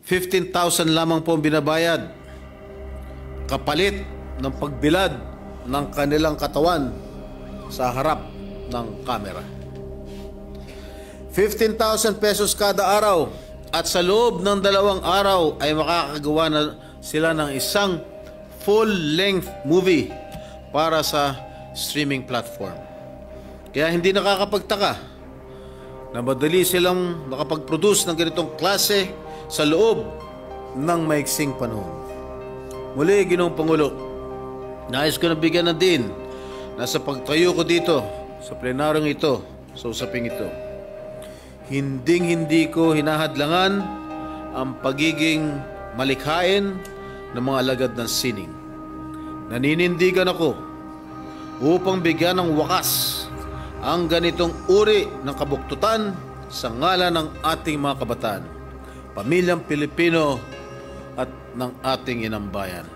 15,000 lamang po ang binabayad kapalit ng pagbilad ng kanilang katawan sa harap ng kamera. 15,000 pesos kada araw, at sa loob ng 2 araw ay makakagawa na sila ng isang full-length movie para sa streaming platform. Kaya hindi nakakapagtaka na madali silang makapag-produce ng ganitong klase sa loob ng maiksing panahon. Muli, Ginoong Pangulo, nais ko na bigyan ng din na sa pagtayo ko dito sa plenaryong ito, sa usaping ito, hindi ko hinahadlangan ang pagiging malikhain ng mga alagad ng sining. Naninindigan ako upang bigyan ng wakas ang ganitong uri ng kabuktutan sa ngalan ng ating mga kabataan, pamilyang Pilipino at ng ating inang bayan.